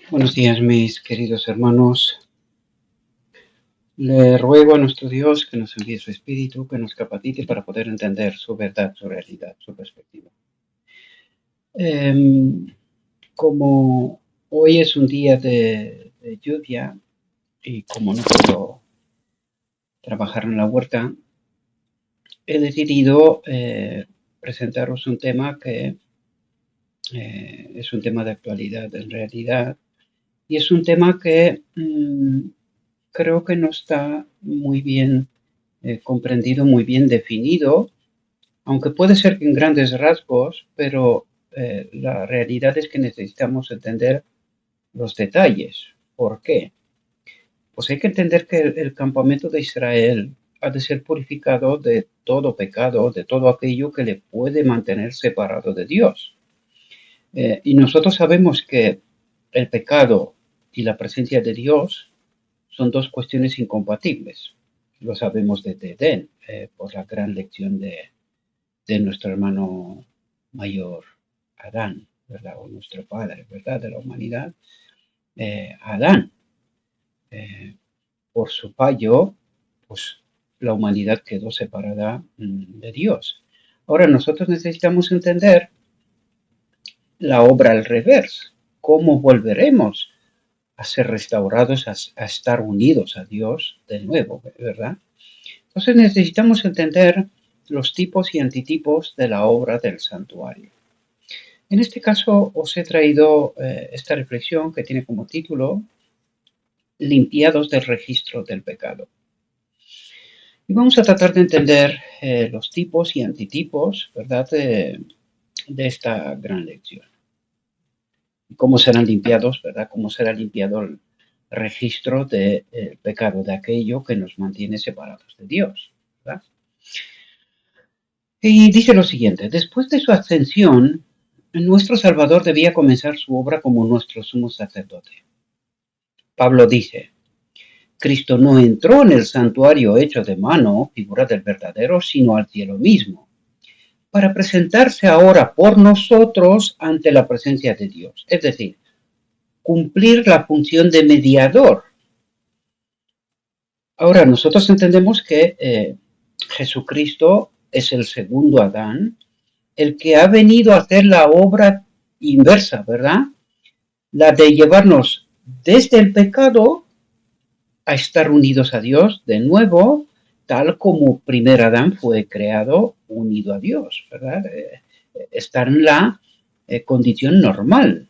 Buenos días, mis queridos hermanos. Le ruego a nuestro Dios que nos envíe su Espíritu, que nos capacite para poder entender su verdad, su realidad, su perspectiva. Como hoy es un día de lluvia y como no puedo trabajar en la huerta, he decidido presentaros un tema que es un tema de actualidad en realidad, y es un tema que creo que no está muy bien comprendido, muy bien definido, aunque puede ser que en grandes rasgos, pero la realidad es que necesitamos entender los detalles. ¿Por qué? Pues hay que entender que el campamento de Israel ha de ser purificado de todo pecado, de todo aquello que le puede mantener separado de Dios. Y nosotros sabemos que el pecado y la presencia de Dios son dos cuestiones incompatibles. Lo sabemos desde Edén, por la gran lección de nuestro hermano mayor Adán, ¿verdad? O nuestro padre, ¿verdad? De la humanidad, Adán. Eh, por su fallo, pues la humanidad quedó separada de Dios. Ahora nosotros necesitamos entender la obra al revés. ¿Cómo volveremos a ser restaurados, a estar unidos a Dios de nuevo, ¿verdad? Entonces necesitamos entender los tipos y antitipos de la obra del santuario. En este caso os he traído esta reflexión que tiene como título Limpiados del registro del pecado. Y vamos a tratar de entender los tipos y antitipos, ¿verdad?, de esta gran lección. Cómo serán limpiados, ¿verdad? Cómo será limpiado el registro del pecado, de aquello que nos mantiene separados de Dios, ¿verdad? Y dice lo siguiente: después de su ascensión, nuestro Salvador debía comenzar su obra como nuestro sumo sacerdote. Pablo dice: Cristo no entró en el santuario hecho de mano, figura del verdadero, sino al cielo mismo, para presentarse ahora por nosotros ante la presencia de Dios. Es decir, cumplir la función de mediador. Ahora, nosotros entendemos que Jesucristo es el segundo Adán, el que ha venido a hacer la obra inversa, ¿verdad? La de llevarnos desde el pecado a estar unidos a Dios de nuevo, tal como primer Adán fue creado unido a Dios, ¿verdad? Estar en la condición normal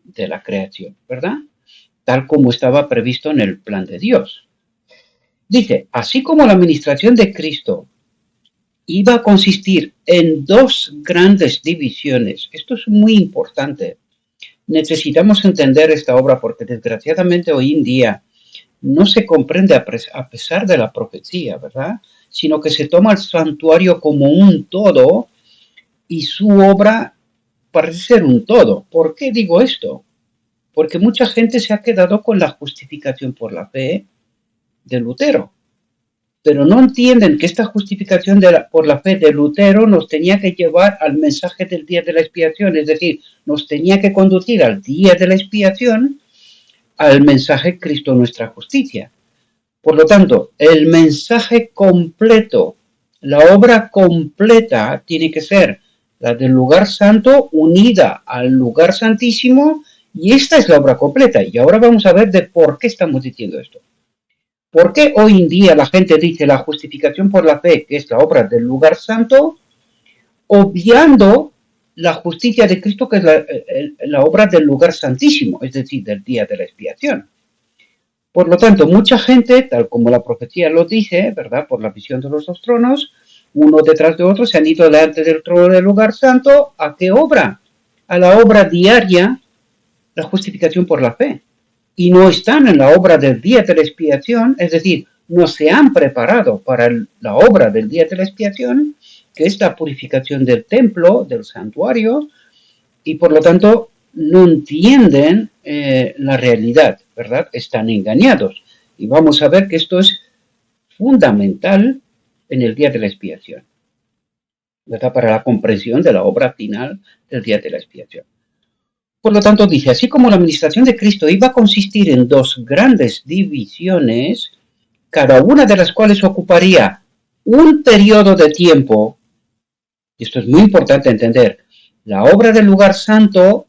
de la creación, ¿verdad? Tal como estaba previsto en el plan de Dios. Dice, así como la administración de Cristo iba a consistir en dos grandes divisiones. Esto es muy importante. Necesitamos entender esta obra porque desgraciadamente hoy en día no se comprende a pesar de la profecía, ¿verdad? Sino que se toma el santuario como un todo y su obra parece ser un todo. ¿Por qué digo esto? Porque mucha gente se ha quedado con la justificación por la fe de Lutero, pero no entienden que esta justificación por la fe de Lutero nos tenía que llevar al mensaje del día de la expiación, es decir, nos tenía que conducir al día de la expiación, al mensaje Cristo nuestra justicia. Por lo tanto, el mensaje completo, la obra completa tiene que ser la del lugar santo unida al lugar santísimo, y esta es la obra completa. Y ahora vamos a ver de por qué estamos diciendo esto. ¿Por qué hoy en día la gente dice la justificación por la fe, que es la obra del lugar santo, obviando la justicia de Cristo, que es la obra del lugar santísimo, es decir, del día de la expiación? Por lo tanto, mucha gente, tal como la profecía lo dice, ¿verdad?, por la visión de los dos tronos, uno detrás de otro, se han ido delante del trono del lugar santo. ¿A qué obra? A la obra diaria, la justificación por la fe. Y no están en la obra del día de la expiación, es decir, no se han preparado para la obra del día de la expiación, que es la purificación del templo, del santuario, y por lo tanto no entienden la realidad, ¿verdad? Están engañados. Y vamos a ver que esto es fundamental en el día de la expiación, ¿verdad? Para la comprensión de la obra final del día de la expiación. Por lo tanto, dice, así como la administración de Cristo iba a consistir en dos grandes divisiones, cada una de las cuales ocuparía un periodo de tiempo, y esto es muy importante entender, la obra del lugar santo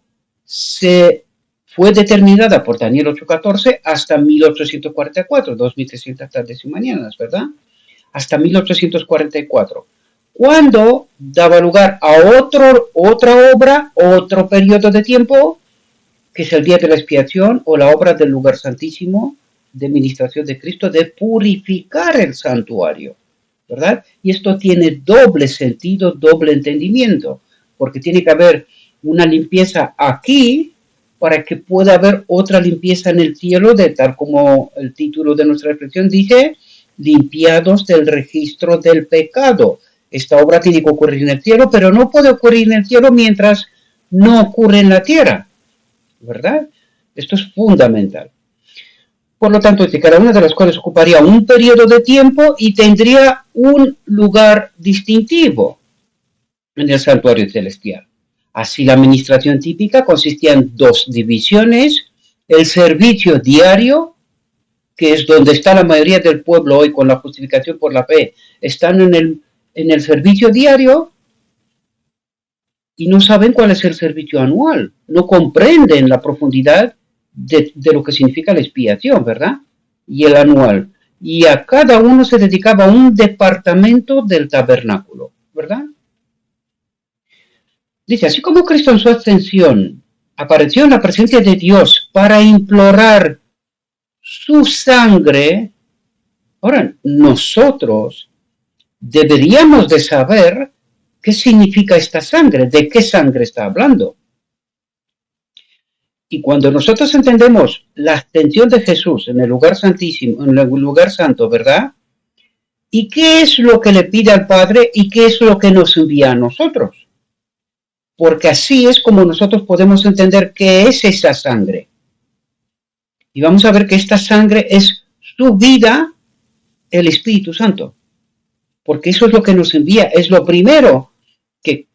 fue determinada por Daniel 8:14 hasta 1844, 2300 tardes y mañanas, ¿verdad? Hasta 1844, cuando daba lugar a otra obra, otro periodo de tiempo, que es el día de la expiación o la obra del lugar santísimo de ministración de Cristo, de purificar el santuario, ¿verdad? Y esto tiene doble sentido, doble entendimiento, porque tiene que haber una limpieza aquí para que pueda haber otra limpieza en el cielo, de tal como el título de nuestra reflexión dice, limpiados del registro del pecado. Esta obra tiene que ocurrir en el cielo, pero no puede ocurrir en el cielo mientras no ocurre en la tierra, ¿verdad? Esto es fundamental. Por lo tanto, cada una de las cuales ocuparía un periodo de tiempo y tendría un lugar distintivo en el santuario celestial. Así, la administración típica consistía en dos divisiones: el servicio diario, que es donde está la mayoría del pueblo hoy con la justificación por la fe, están en el servicio diario y no saben cuál es el servicio anual, no comprenden la profundidad de lo que significa la expiación, ¿verdad? Y el anual. Y a cada uno se dedicaba un departamento del tabernáculo, ¿verdad? Dice, así como Cristo en su ascensión apareció en la presencia de Dios para implorar su sangre, ahora nosotros deberíamos de saber qué significa esta sangre, de qué sangre está hablando. Y cuando nosotros entendemos la ascensión de Jesús en el lugar santísimo, en el lugar santo, ¿verdad? ¿Y qué es lo que le pide al Padre y qué es lo que nos envía a nosotros? Porque así es como nosotros podemos entender qué es esa sangre. Y vamos a ver que esta sangre es su vida, el Espíritu Santo. Porque eso es lo que nos envía. Es lo primero que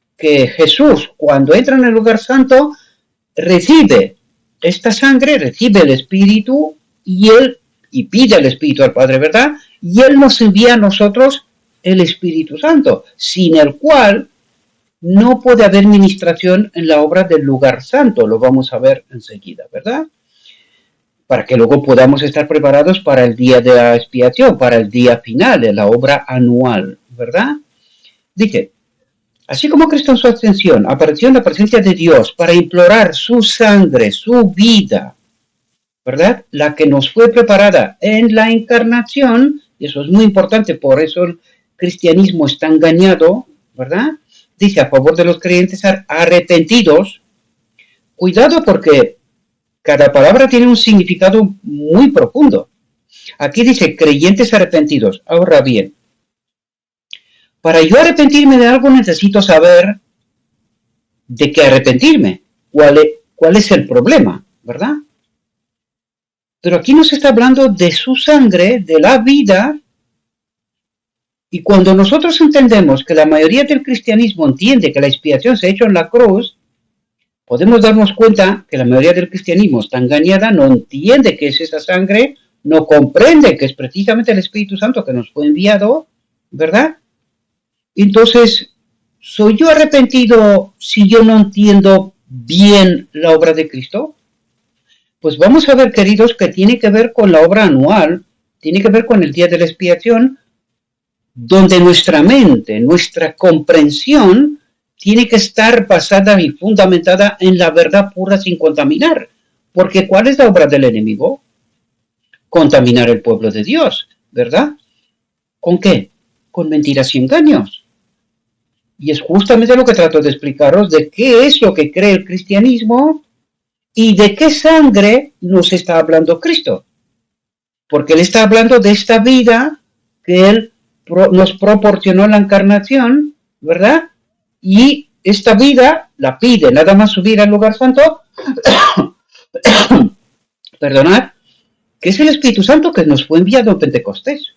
Jesús, cuando entra en el lugar santo, recibe esta sangre, recibe el Espíritu y pide el Espíritu al Padre, ¿verdad? Y Él nos envía a nosotros el Espíritu Santo, sin el cual no puede haber ministración en la obra del lugar santo. Lo vamos a ver enseguida, ¿verdad? Para que luego podamos estar preparados para el día de la expiación, para el día final de la obra anual, ¿verdad? Dice, así como Cristo en su ascensión apareció en la presencia de Dios para implorar su sangre, su vida, ¿verdad? La que nos fue preparada en la encarnación, y eso es muy importante, por eso el cristianismo está engañado, ¿verdad? Dice, a favor de los creyentes arrepentidos. Cuidado, porque cada palabra tiene un significado muy profundo. Aquí dice creyentes arrepentidos. Ahora bien, para yo arrepentirme de algo necesito saber de qué arrepentirme, cuál es el problema, ¿verdad? Pero aquí nos está hablando de su sangre, de la vida, y cuando nosotros entendemos que la mayoría del cristianismo entiende que la expiación se ha hecho en la cruz, podemos darnos cuenta que la mayoría del cristianismo está engañada, no entiende qué es esa sangre, no comprende que es precisamente el Espíritu Santo que nos fue enviado, ¿verdad? Entonces, ¿soy yo arrepentido si yo no entiendo bien la obra de Cristo? Pues vamos a ver, queridos, que tiene que ver con la obra anual, tiene que ver con el día de la expiación, donde nuestra mente, nuestra comprensión, tiene que estar basada y fundamentada en la verdad pura sin contaminar. Porque ¿cuál es la obra del enemigo? Contaminar el pueblo de Dios, ¿verdad? ¿Con qué? Con mentiras y engaños. Y es justamente lo que trato de explicaros de qué es lo que cree el cristianismo y de qué sangre nos está hablando Cristo. Porque Él está hablando de esta vida que Él nos proporcionó en la encarnación, ¿verdad? Y esta vida la pide nada más subir al lugar santo, perdonad, que es el Espíritu Santo que nos fue enviado en Pentecostés.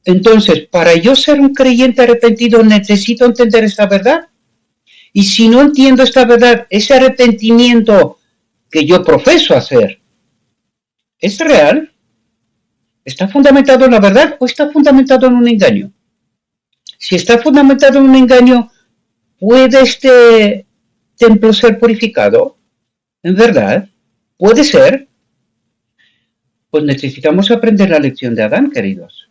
Entonces, para yo ser un creyente arrepentido necesito entender esta verdad. Y si no entiendo esta verdad, ese arrepentimiento que yo profeso hacer, ¿es real? ¿Está fundamentado en la verdad o está fundamentado en un engaño? Si está fundamentado en un engaño, ¿puede este templo ser purificado? ¿En verdad? ¿Puede ser? Pues necesitamos aprender la lección de Adán, queridos.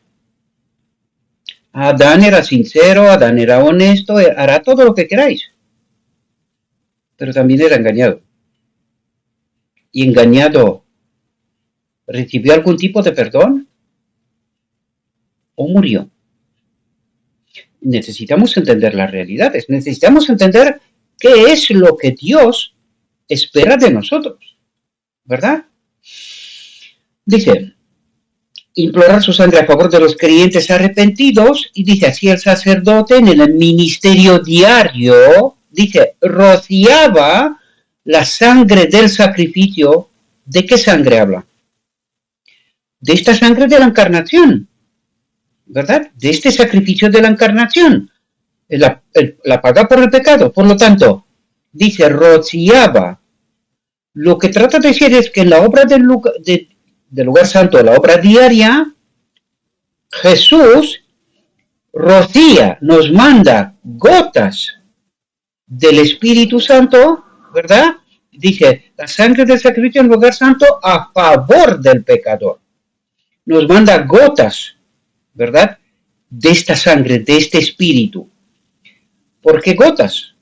Adán era sincero, Adán era honesto, hará todo lo que queráis. Pero también era engañado. Y engañado, ¿recibió algún tipo de perdón? ¿O murió? Necesitamos entender las realidades, necesitamos entender qué es lo que Dios espera de nosotros, ¿verdad? Dice, implorar su sangre a favor de los creyentes arrepentidos, y dice así el sacerdote en el ministerio diario, dice, rociaba la sangre del sacrificio. ¿De qué sangre habla? De esta sangre de la encarnación, ¿verdad? De este sacrificio de la encarnación, la paga por el pecado. Por lo tanto, dice, rociaba. Lo que trata de decir es que en la obra del lugar santo, la obra diaria, Jesús rocía, nos manda gotas del Espíritu Santo, ¿verdad? Dice, la sangre del sacrificio en el lugar santo a favor del pecador. Nos manda gotas, ¿verdad? De esta sangre, de este Espíritu. ¿Por qué gotas?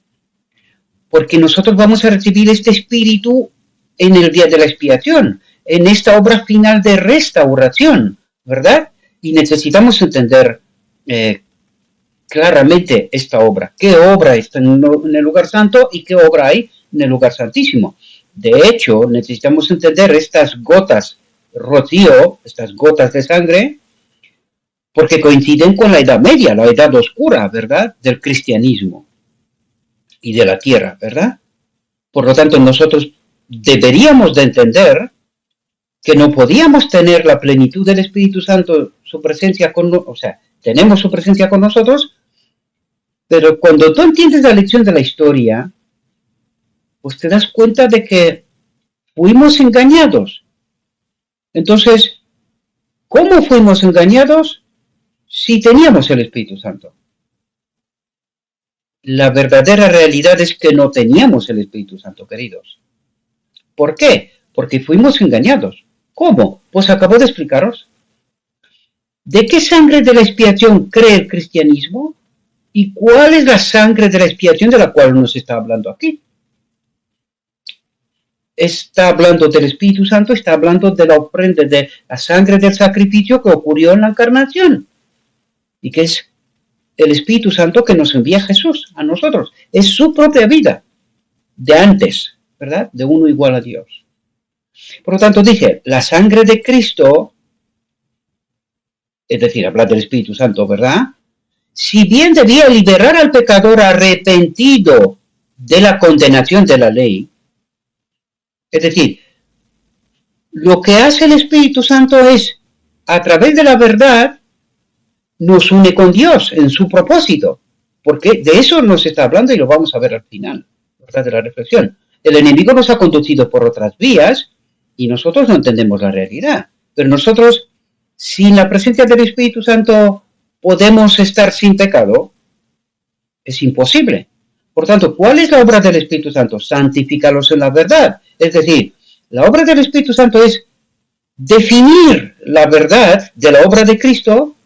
Porque nosotros vamos a recibir este Espíritu en el día de la expiación, en esta obra final de restauración, ¿verdad? Y necesitamos entender claramente esta obra. ¿Qué obra está en el lugar santo y qué obra hay en el lugar santísimo? De hecho, necesitamos entender estas gotas rocío, estas gotas de sangre, porque coinciden con la Edad Media, la Edad Oscura, ¿verdad? Del cristianismo y de la tierra, ¿verdad? Por lo tanto, nosotros deberíamos de entender que no podíamos tener la plenitud del Espíritu Santo, su presencia tenemos su presencia con nosotros, pero cuando tú entiendes la lección de la historia, pues te das cuenta de que fuimos engañados. Entonces, ¿cómo fuimos engañados si teníamos el Espíritu Santo? La verdadera realidad es que no teníamos el Espíritu Santo, queridos. ¿Por qué? Porque fuimos engañados. ¿Cómo? Pues acabo de explicaros. ¿De qué sangre de la expiación cree el cristianismo? ¿Y cuál es la sangre de la expiación de la cual nos está hablando aquí? Está hablando del Espíritu Santo, está hablando de la ofrenda, de la sangre del sacrificio que ocurrió en la encarnación. Y que es el Espíritu Santo que nos envía Jesús a nosotros. Es su propia vida de antes, ¿verdad? De uno igual a Dios. Por lo tanto, dije, la sangre de Cristo, es decir, hablar del Espíritu Santo, ¿verdad? Si bien debía liberar al pecador arrepentido de la condenación de la ley, es decir, lo que hace el Espíritu Santo es, a través de la verdad, nos une con Dios en su propósito, porque de eso nos está hablando y lo vamos a ver al final, ¿verdad? De la reflexión. El enemigo nos ha conducido por otras vías y nosotros no entendemos la realidad, pero nosotros, sin la presencia del Espíritu Santo, podemos estar sin pecado. Es imposible. Por tanto, ¿cuál es la obra del Espíritu Santo? Santifícalos en la verdad. Es decir, la obra del Espíritu Santo es definir la verdad de la obra de Cristo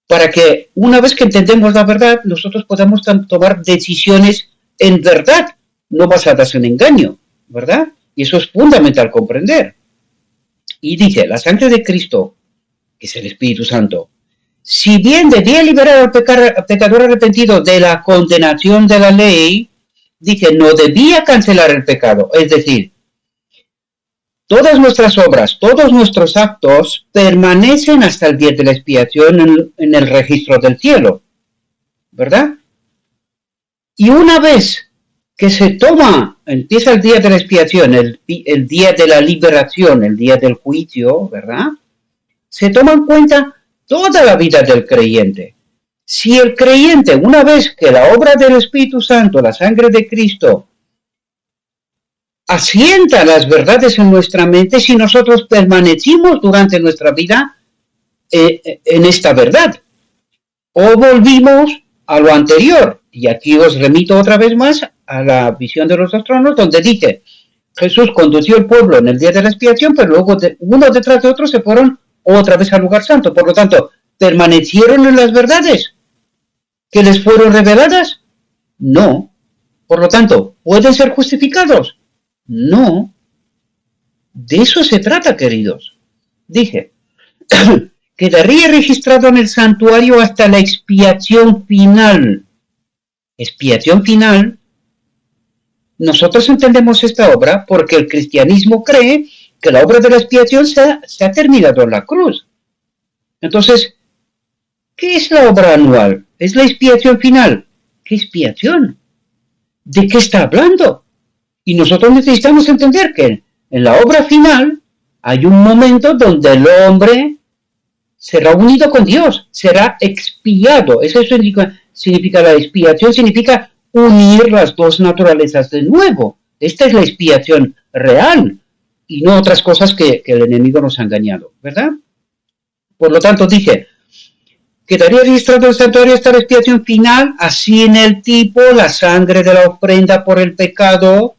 para que una vez que entendemos la verdad, nosotros podamos tomar decisiones en verdad, no basadas en engaño, ¿verdad? Y eso es fundamental comprender. Y dice, la sangre de Cristo, que es el Espíritu Santo, si bien debía liberar al pecador arrepentido de la condenación de la ley, dice, no debía cancelar el pecado. Es decir, todas nuestras obras, todos nuestros actos permanecen hasta el día de la expiación en el registro del cielo, ¿verdad? Y una vez que se empieza el día de la expiación, el día de la liberación, el día del juicio, ¿verdad? Se toma en cuenta toda la vida del creyente. Si el creyente, una vez que la obra del Espíritu Santo, la sangre de Cristo, asienta las verdades en nuestra mente, si nosotros permanecimos durante nuestra vida en esta verdad, o volvimos a lo anterior. Y aquí os remito otra vez más a la visión de los dos tronos, donde dice, Jesús condució al pueblo en el día de la expiación, pero luego uno detrás de otro se fueron otra vez al lugar santo. Por lo tanto, ¿permanecieron en las verdades que les fueron reveladas? No. Por lo tanto, ¿pueden ser justificados? No. De eso se trata, queridos. Dije, quedaría registrado en el santuario hasta la expiación final. Expiación final. Nosotros entendemos esta obra porque el cristianismo cree que la obra de la expiación se ha terminado en la cruz. Entonces, ¿qué es la obra anual? ¿Es la expiación final? ¿Qué expiación? ¿De qué está hablando? Y nosotros necesitamos entender que en la obra final hay un momento donde el hombre será unido con Dios, será expiado. Eso significa la expiación, significa unir las dos naturalezas de nuevo. Esta es la expiación real y no otras cosas que el enemigo nos ha engañado, ¿verdad? Por lo tanto, dije, quedaría registrado el santuario hasta la expiación final, así en el tipo, la sangre de la ofrenda por el pecado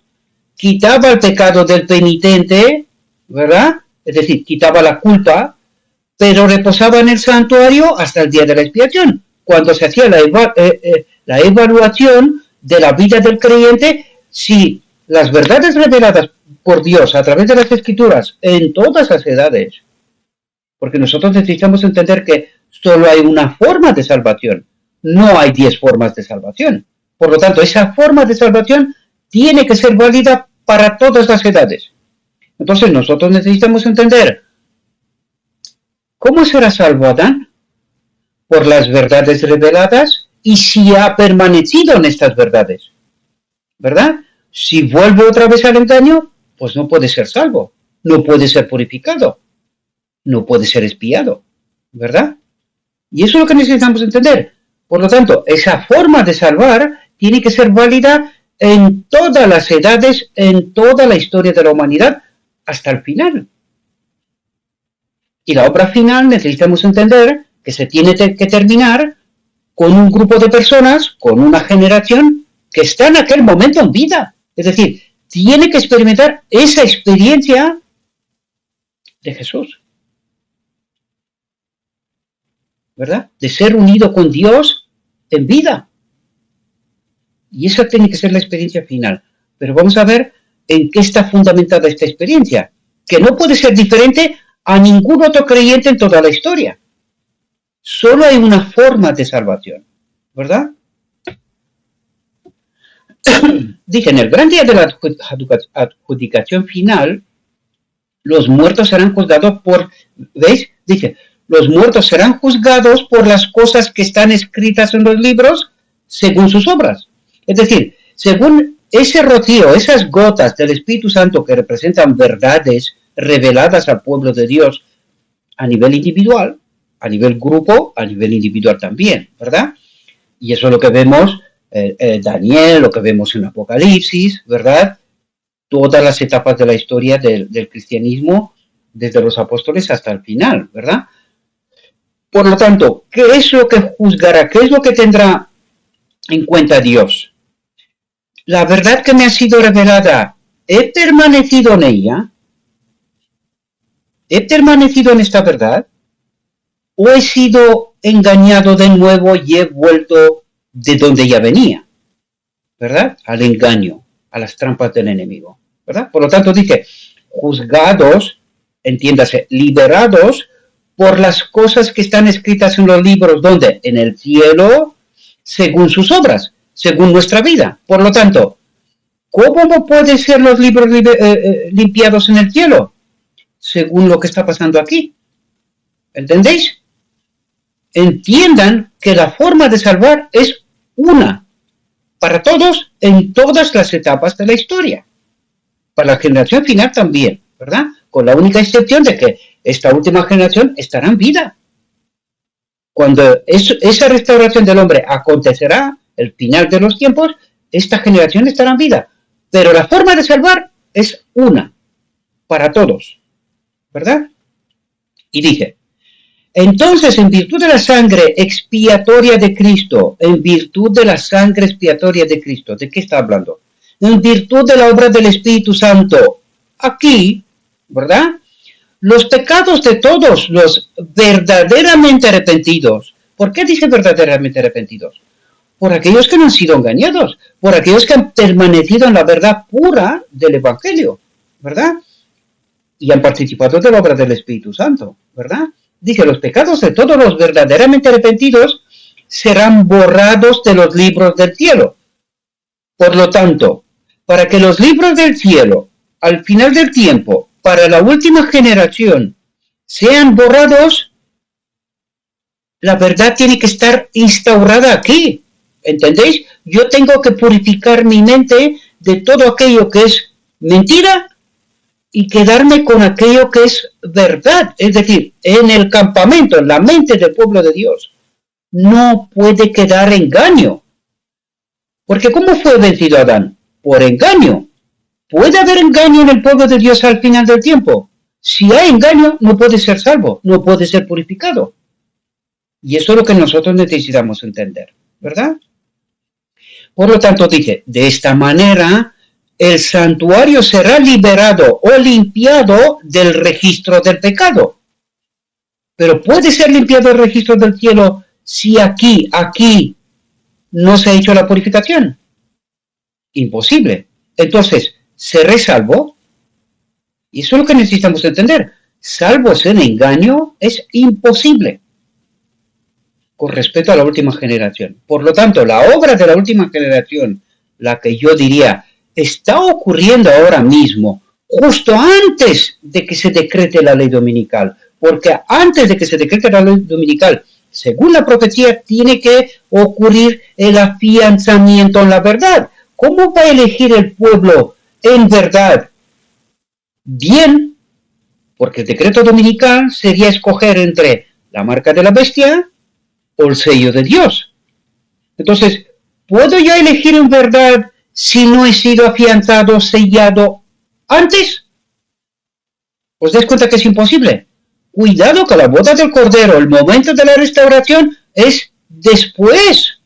quitaba el pecado del penitente, ¿verdad? Es decir, quitaba la culpa, pero reposaba en el santuario hasta el día de la expiación, cuando se hacía la evaluación de la vida del creyente, si las verdades reveladas por Dios a través de las Escrituras en todas las edades, porque nosotros necesitamos entender que solo hay una forma de salvación, no hay 10 formas de salvación. Por lo tanto, esa forma de salvación tiene que ser válida para todas las edades. Entonces nosotros necesitamos entender, ¿cómo será salvo Adán? Por las verdades reveladas y si ha permanecido en estas verdades, ¿verdad? Si vuelve otra vez al engaño, pues no puede ser salvo, no puede ser purificado, no puede ser expiado, ¿verdad? Y eso es lo que necesitamos entender. Por lo tanto, esa forma de salvar tiene que ser válida en todas las edades, en toda la historia de la humanidad, hasta el final. Y la obra final necesitamos entender que se tiene que terminar con un grupo de personas, con una generación que está en aquel momento en vida. Es decir, tiene que experimentar esa experiencia de Jesús, ¿verdad? De ser unido con Dios en vida. Y esa tiene que ser la experiencia final. Pero vamos a ver en qué está fundamentada esta experiencia, que no puede ser diferente a ningún otro creyente en toda la historia. Solo hay una forma de salvación, ¿verdad? Dije, en el gran día de la adjudicación final, los muertos serán juzgados por, ¿veis? Dice, los muertos serán juzgados por las cosas que están escritas en los libros según sus obras. Es decir, según ese rocío, esas gotas del Espíritu Santo que representan verdades reveladas al pueblo de Dios a nivel individual, a nivel grupo, a nivel individual también, ¿verdad? Y eso es lo que vemos Daniel, lo que vemos en Apocalipsis, ¿verdad? Todas las etapas de la historia del cristianismo, desde los apóstoles hasta el final, ¿verdad? Por lo tanto, ¿qué es lo que juzgará? ¿Qué es lo que tendrá en cuenta Dios? La verdad que me ha sido revelada, ¿he permanecido en ella? ¿He permanecido en esta verdad? ¿O he sido engañado de nuevo y he vuelto de donde ya venía? ¿Verdad? Al engaño, a las trampas del enemigo, ¿verdad? Por lo tanto dice, juzgados, entiéndase, liberados por las cosas que están escritas en los libros, ¿dónde? En el cielo, según sus obras, según nuestra vida. Por lo tanto, ¿cómo pueden ser los libros limpiados en el cielo? Según lo que está pasando aquí. ¿Entendéis? Entiendan que la forma de salvar es una, para todos, en todas las etapas de la historia. Para la generación final también, ¿verdad? Con la única excepción de que esta última generación estará en vida. Cuando esa restauración del hombre acontecerá, el final de los tiempos, esta generación estará en vida. Pero la forma de salvar es una, para todos, ¿verdad? Y dice, entonces, en virtud de la sangre expiatoria de Cristo, en virtud de la sangre expiatoria de Cristo, ¿de qué está hablando? En virtud de la obra del Espíritu Santo, aquí, ¿verdad? Los pecados de todos los verdaderamente arrepentidos. ¿Por qué dice verdaderamente arrepentidos? Por aquellos que no han sido engañados, por aquellos que han permanecido en la verdad pura del Evangelio, ¿verdad? Y han participado de la obra del Espíritu Santo, ¿verdad? Dice, los pecados de todos los verdaderamente arrepentidos serán borrados de los libros del cielo. Por lo tanto, para que los libros del cielo, al final del tiempo, para la última generación, sean borrados, la verdad tiene que estar instaurada aquí. ¿Entendéis? Yo tengo que purificar mi mente de todo aquello que es mentira y quedarme con aquello que es verdad. Es decir, en el campamento, en la mente del pueblo de Dios, no puede quedar engaño. Porque ¿cómo fue vencido Adán? Por engaño. ¿Puede haber engaño en el pueblo de Dios al final del tiempo? Si hay engaño, no puede ser salvo, no puede ser purificado. Y eso es lo que nosotros necesitamos entender, ¿verdad? Por lo tanto, dice, de esta manera, el santuario será liberado o limpiado del registro del pecado. Pero ¿puede ser limpiado el registro del cielo si aquí no se ha hecho la purificación? Imposible. Entonces, ¿seré salvo? Y eso es lo que necesitamos entender. Salvo en engaño es imposible con respecto a la última generación. Por lo tanto, la obra de la última generación, la que yo diría, está ocurriendo ahora mismo, justo antes de que se decrete la ley dominical. Porque antes de que se decrete la ley dominical, según la profecía, tiene que ocurrir el afianzamiento en la verdad. ¿Cómo va a elegir el pueblo en verdad? Bien, porque el decreto dominical sería escoger entre la marca de la bestia o el sello de Dios. Entonces, ¿puedo yo elegir en verdad si no he sido afianzado, sellado antes? ¿Os dais cuenta que es imposible? Cuidado que la boda del Cordero, el momento de la restauración, es después.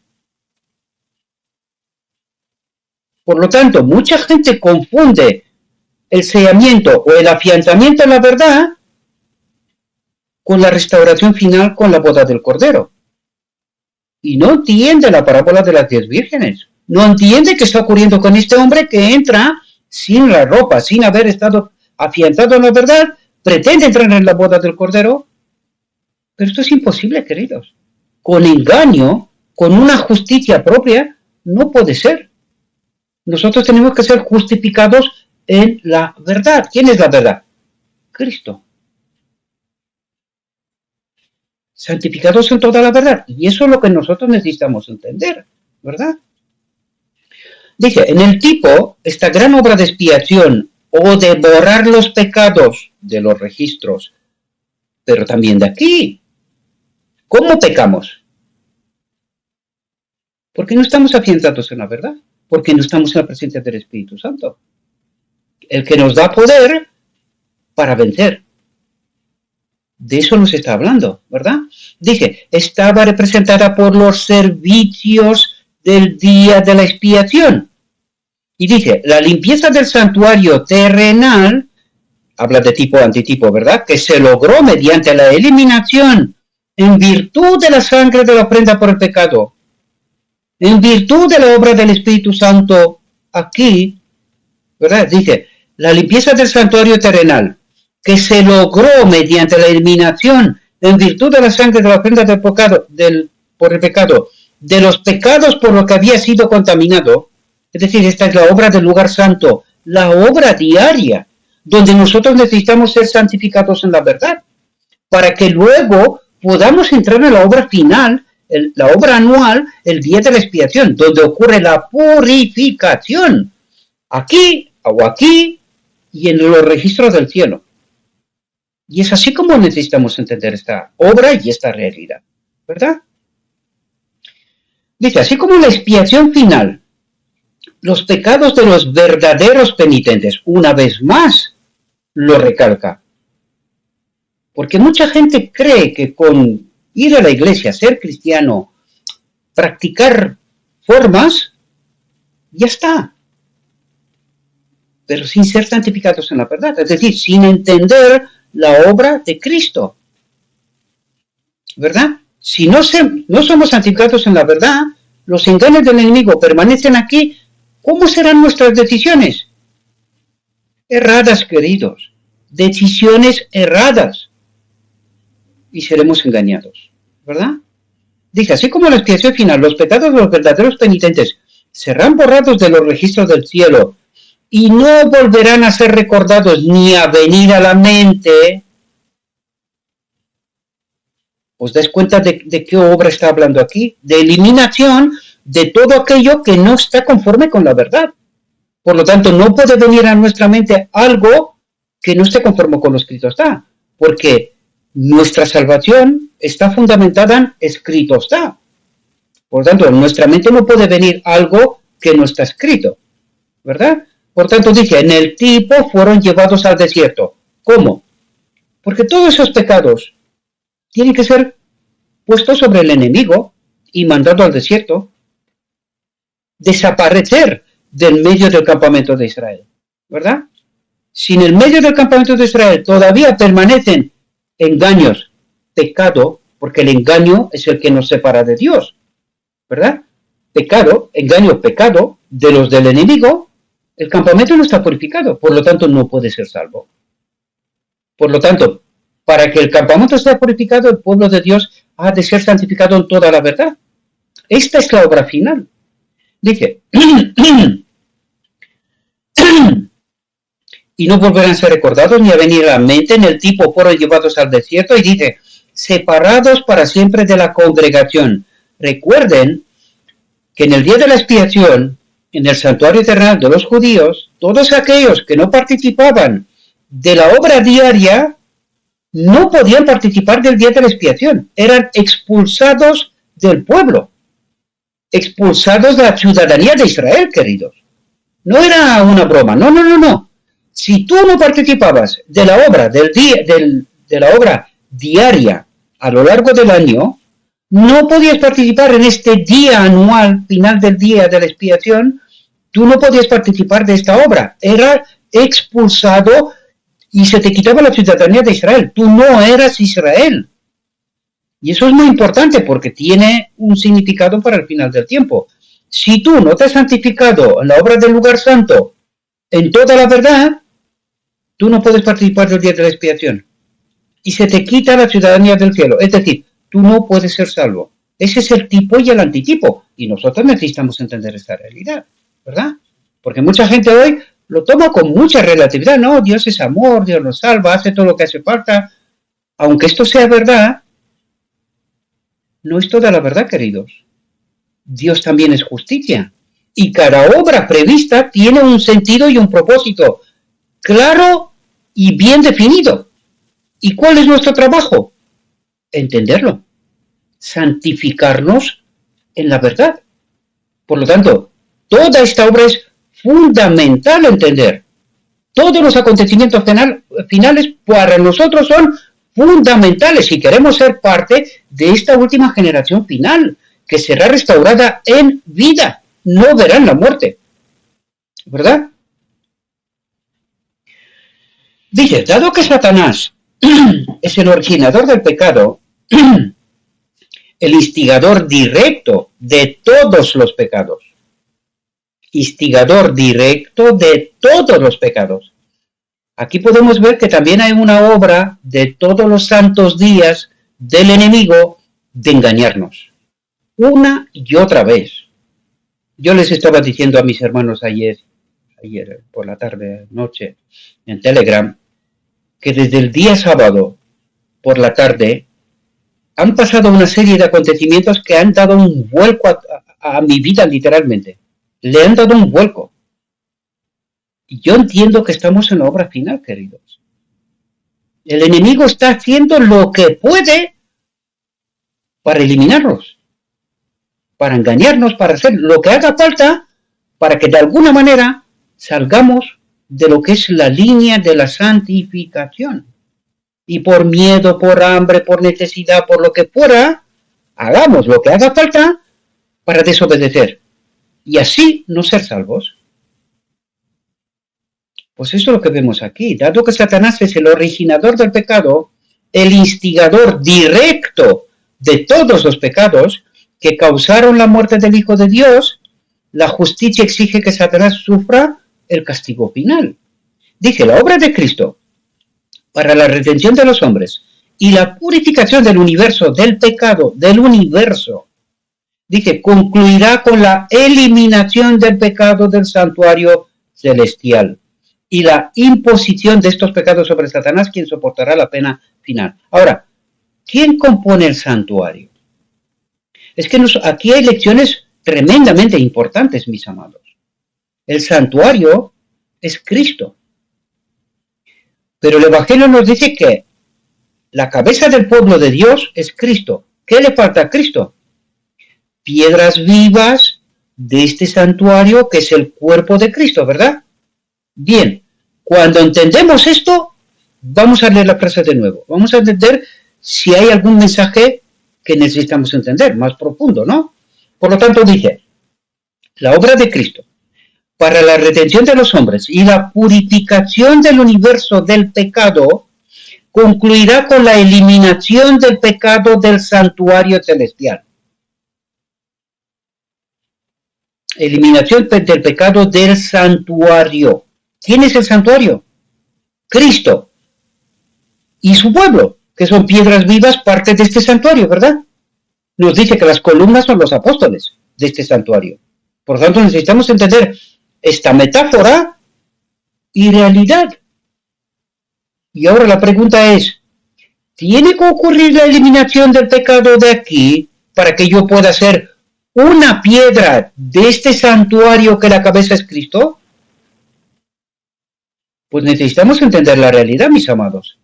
Por lo tanto, mucha gente confunde el sellamiento o el afianzamiento en la verdad con la restauración final con la boda del Cordero. Y no entiende la parábola de las 10 vírgenes. No entiende qué está ocurriendo con este hombre que entra sin la ropa, sin haber estado afianzado en la verdad, pretende entrar en la boda del Cordero. Pero esto es imposible, queridos. Con engaño, con una justicia propia, no puede ser. Nosotros tenemos que ser justificados en la verdad. ¿Quién es la verdad? Cristo. Santificados en toda la verdad. Y eso es lo que nosotros necesitamos entender, ¿verdad? Dice, en el tipo, esta gran obra de expiación o de borrar los pecados de los registros, pero también de aquí. ¿Cómo pecamos? Porque no estamos afianzados en la verdad, porque no estamos en la presencia del Espíritu Santo, el que nos da poder para vencer. De eso nos está hablando, ¿verdad? Dice, estaba representada por los servicios del día de la expiación. Y dice, la limpieza del santuario terrenal, habla de tipo antitipo, ¿verdad? Que se logró mediante la eliminación en virtud de la sangre de la ofrenda por el pecado, en virtud de la obra del Espíritu Santo aquí, ¿verdad? Dice, la limpieza del santuario terrenal, que se logró mediante la eliminación en virtud de la sangre de la ofrenda del pecado, por el pecado, de los pecados por lo que había sido contaminado. Es decir, esta es la obra del lugar santo, la obra diaria, donde nosotros necesitamos ser santificados en la verdad, para que luego podamos entrar en la obra final, la obra anual, el día de la expiación, donde ocurre la purificación, aquí o aquí y en los registros del cielo. Y es así como necesitamos entender esta obra y esta realidad. ¿verdad? Dice, así como la expiación final, los pecados de los verdaderos penitentes, una vez más, lo recalca. Porque mucha gente cree que con ir a la iglesia, ser cristiano, practicar formas, ya está. Pero sin ser santificados en la verdad, es decir, sin entender la obra de Cristo. ¿Verdad? Si no somos santificados en la verdad, los engaños del enemigo permanecen aquí, ¿cómo serán nuestras decisiones? Erradas, queridos. Decisiones erradas. Y seremos engañados. ¿Verdad? Dice, así como la expiación final, los pecados de los verdaderos penitentes serán borrados de los registros del cielo y no volverán a ser recordados ni a venir a la mente. ¿Os dais cuenta de qué obra está hablando aquí? De eliminación de todo aquello que no está conforme con la verdad. Por lo tanto, no puede venir a nuestra mente algo que no esté conforme con lo escrito está, porque nuestra salvación está fundamentada en escrito está. Por lo tanto, en nuestra mente no puede venir algo que no está escrito, ¿verdad? Por tanto, dice, en el tipo fueron llevados al desierto. ¿Cómo? Porque todos esos pecados tienen que ser puestos sobre el enemigo y mandado al desierto, desaparecer del medio del campamento de Israel, ¿verdad? Si en el medio del campamento de Israel todavía permanecen engaños, pecado, porque el engaño es el que nos separa de Dios, ¿verdad? Pecado, engaño, pecado de los del enemigo, el campamento no está purificado, por lo tanto no puede ser salvo. Por lo tanto, para que el campamento sea purificado, el pueblo de Dios ha de ser santificado en toda la verdad. Esta es la obra final. Dice, y no volverán a ser recordados ni a venir a la mente, en el tipo fueron llevados al desierto, y dice, separados para siempre de la congregación. Recuerden que en el día de la expiación, en el santuario terrenal de los judíos, todos aquellos que no participaban de la obra diaria, no podían participar del día de la expiación. Eran expulsados del pueblo, expulsados de la ciudadanía de Israel, queridos. No era una broma, no. Si tú no participabas de la obra de la obra diaria a lo largo del año, no podías participar en este día anual, final del día de la expiación, tú no podías participar de esta obra. Era expulsado y se te quitaba la ciudadanía de Israel. Tú no eras Israel. Y eso es muy importante porque tiene un significado para el final del tiempo. Si tú no te has santificado en la obra del lugar santo, en toda la verdad, tú no puedes participar del día de la expiación. Y se te quita la ciudadanía del cielo. Es decir, tú no puedes ser salvo. Ese es el tipo y el antitipo. Y nosotros necesitamos entender esta realidad, ¿verdad? Porque mucha gente hoy lo toma con mucha relatividad. No, Dios es amor, Dios nos salva, hace todo lo que hace falta. Aunque esto sea verdad, no es toda la verdad, queridos. Dios también es justicia. Y cada obra prevista tiene un sentido y un propósito claro y bien definido. ¿Y cuál es nuestro trabajo? Entenderlo. Santificarnos en la verdad. Por lo tanto, toda esta obra es fundamental entender. Todos los acontecimientos finales para nosotros son fundamentales si queremos ser parte de esta última generación final, que será restaurada en vida, no verán la muerte. ¿Verdad? Dice, dado que Satanás es el originador del pecado, el instigador directo de todos los pecados. Instigador directo de todos los pecados. Aquí podemos ver que también hay una obra de todos los santos días del enemigo de engañarnos. Una y otra vez. Yo les estaba diciendo a mis hermanos ayer por la tarde, noche, en Telegram, que desde el día sábado por la tarde han pasado una serie de acontecimientos que han dado un vuelco a mi vida literalmente. Le han dado un vuelco. Y yo entiendo que estamos en la obra final, queridos. El enemigo está haciendo lo que puede para eliminarlos, para engañarnos, para hacer lo que haga falta para que de alguna manera salgamos de lo que es la línea de la santificación. Y por miedo, por hambre, por necesidad, por lo que fuera, hagamos lo que haga falta para desobedecer y así no ser salvos. Pues eso es lo que vemos aquí. Dado que Satanás es el originador del pecado, el instigador directo de todos los pecados que causaron la muerte del Hijo de Dios, la justicia exige que Satanás sufra el castigo final. Dice, la obra de Cristo para la redención de los hombres y la purificación del universo, del pecado, del universo, dice, concluirá con la eliminación del pecado del santuario celestial y la imposición de estos pecados sobre Satanás, quien soportará la pena final. Ahora, ¿quién compone el santuario? Es que aquí hay lecciones tremendamente importantes, mis amados. El santuario es Cristo. Pero el Evangelio nos dice que la cabeza del pueblo de Dios es Cristo. ¿Qué le falta a Cristo? Piedras vivas de este santuario que es el cuerpo de Cristo, ¿verdad? Bien, cuando entendemos esto, vamos a leer la frase de nuevo. Vamos a entender si hay algún mensaje que necesitamos entender, más profundo, ¿no? Por lo tanto, dice, la obra de Cristo para la redención de los hombres y la purificación del universo del pecado concluirá con la eliminación del pecado del santuario celestial. Eliminación del pecado del santuario. ¿Quién es el santuario? Cristo y su pueblo, que son piedras vivas, parte de este santuario, ¿verdad? Nos dice que las columnas son los apóstoles de este santuario. Por lo tanto, necesitamos entender esta metáfora y realidad. Y ahora la pregunta es, ¿tiene que ocurrir la eliminación del pecado de aquí para que yo pueda ser una piedra de este santuario que la cabeza es Cristo? Pues necesitamos entender la realidad, mis amados,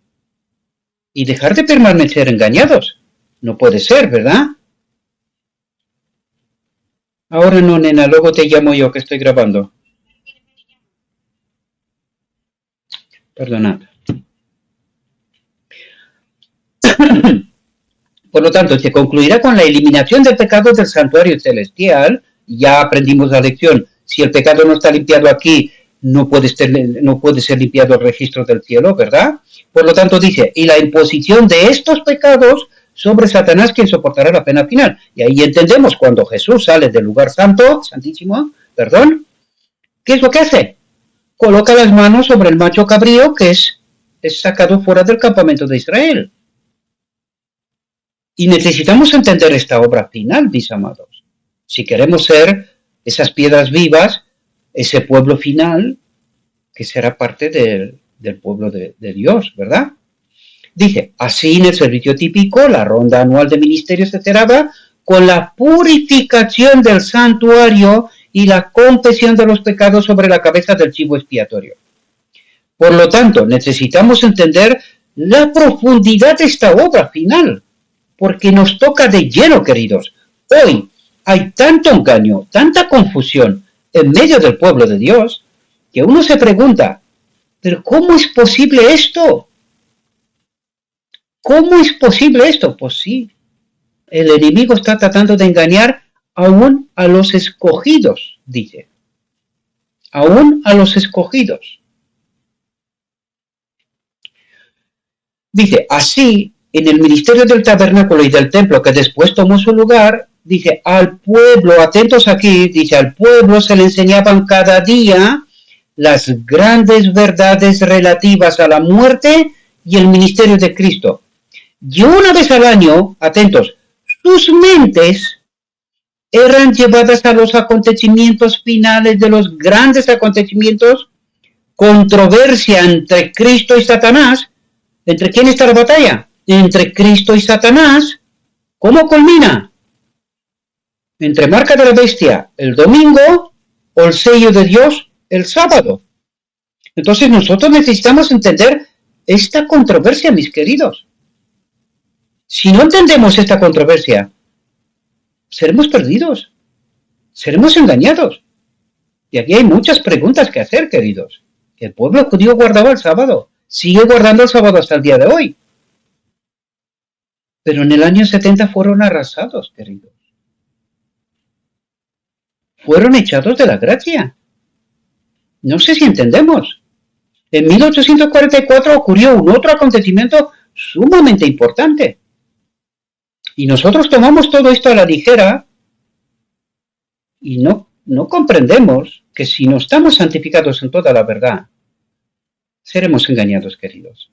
y dejar de permanecer engañados. No puede ser, ¿verdad? Ahora no, nena, luego te llamo yo que estoy grabando. Perdonad. Por lo tanto, se concluirá con la eliminación del pecado del santuario celestial. Ya aprendimos la lección. Si el pecado no está limpiado aquí, no puede ser limpiado el registro del cielo, ¿verdad? Por lo tanto, dice, y la imposición de estos pecados sobre Satanás, quien soportará la pena final. Y ahí entendemos cuando Jesús sale del lugar santo, santísimo, perdón, ¿qué es lo que hace? Coloca las manos sobre el macho cabrío que es sacado fuera del campamento de Israel. Y necesitamos entender esta obra final, mis amados. Si queremos ser esas piedras vivas, ese pueblo final, que será parte del pueblo de Dios, ¿verdad? Dice, así en el servicio típico, la ronda anual de ministerios se cerraba con la purificación del santuario y la confesión de los pecados sobre la cabeza del chivo expiatorio. Por lo tanto, necesitamos entender la profundidad de esta obra final, porque nos toca de lleno, queridos. Hoy hay tanto engaño, tanta confusión en medio del pueblo de Dios, que uno se pregunta, ¿pero cómo es posible esto? ¿Cómo es posible esto? Pues sí, el enemigo está tratando de engañar aún a los escogidos, dice. Aún a los escogidos. Dice, así, en el ministerio del tabernáculo y del templo que después tomó su lugar, dice, al pueblo, atentos aquí, dice, al pueblo se le enseñaban cada día las grandes verdades relativas a la muerte y el ministerio de Cristo. Y una vez al año, atentos, sus mentes eran llevadas a los acontecimientos finales de los grandes acontecimientos, controversia entre Cristo y Satanás. ¿Entre quién está la batalla? Entre Cristo y Satanás. ¿Cómo culmina? Entre marca de la bestia el domingo o el sello de Dios el sábado. Entonces nosotros necesitamos entender esta controversia, mis queridos. Si no entendemos esta controversia, seremos perdidos, seremos engañados. Y aquí hay muchas preguntas que hacer, queridos. El pueblo judío guardaba el sábado, sigue guardando el sábado hasta el día de hoy. Pero en el año 70 fueron arrasados, queridos. Fueron echados de la gracia. No sé si entendemos. En 1844 ocurrió un otro acontecimiento sumamente importante. Y nosotros tomamos todo esto a la ligera y no comprendemos que si no estamos santificados en toda la verdad, seremos engañados, queridos.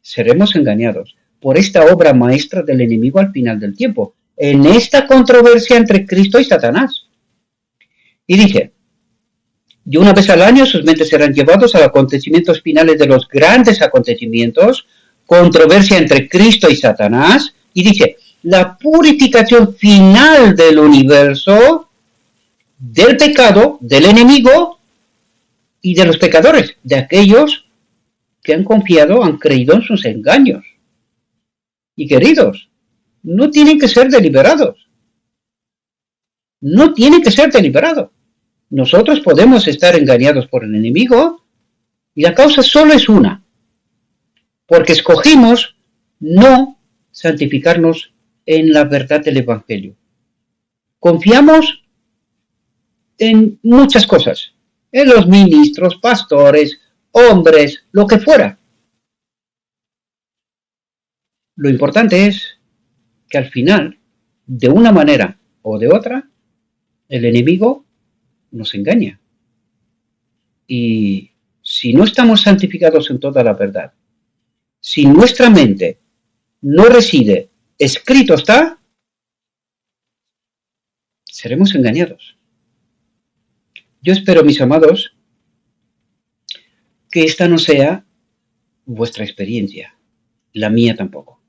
Seremos engañados por esta obra maestra del enemigo al final del tiempo, en esta controversia entre Cristo y Satanás. Y dice, y una vez al año sus mentes serán llevados a acontecimientos finales de los grandes acontecimientos, controversia entre Cristo y Satanás, y dice, la purificación final del universo, del pecado, del enemigo y de los pecadores, de aquellos que han confiado, han creído en sus engaños. Y queridos, no tienen que ser deliberados. No tienen que ser deliberados. Nosotros podemos estar engañados por el enemigo y la causa solo es una, porque escogimos no santificarnos en la verdad del Evangelio. Confiamos en muchas cosas, en los ministros, pastores, hombres, lo que fuera. Lo importante es que al final, de una manera o de otra, el enemigo nos engaña. Y si no estamos santificados en toda la verdad, si nuestra mente no reside, escrito está, seremos engañados. Yo espero, mis amados, que esta no sea vuestra experiencia, la mía tampoco.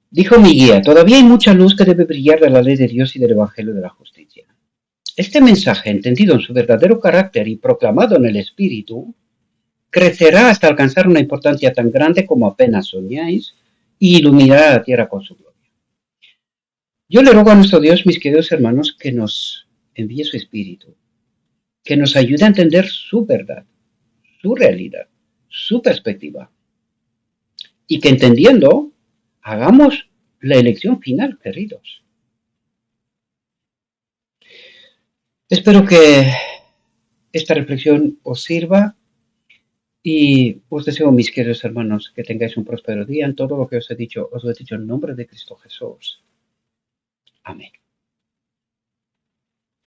Dijo mi guía, todavía hay mucha luz que debe brillar de la ley de Dios y del Evangelio de la justicia. Este mensaje, entendido en su verdadero carácter y proclamado en el Espíritu, crecerá hasta alcanzar una importancia tan grande como apenas soñáis y iluminará la tierra con su gloria. Yo le ruego a nuestro Dios, mis queridos hermanos, que nos envíe su Espíritu, que nos ayude a entender su verdad, su realidad, su perspectiva, y que entendiendo, hagamos la elección final, queridos. Espero que esta reflexión os sirva y os deseo, mis queridos hermanos, que tengáis un próspero día. En todo lo que os he dicho en nombre de Cristo Jesús. Amén.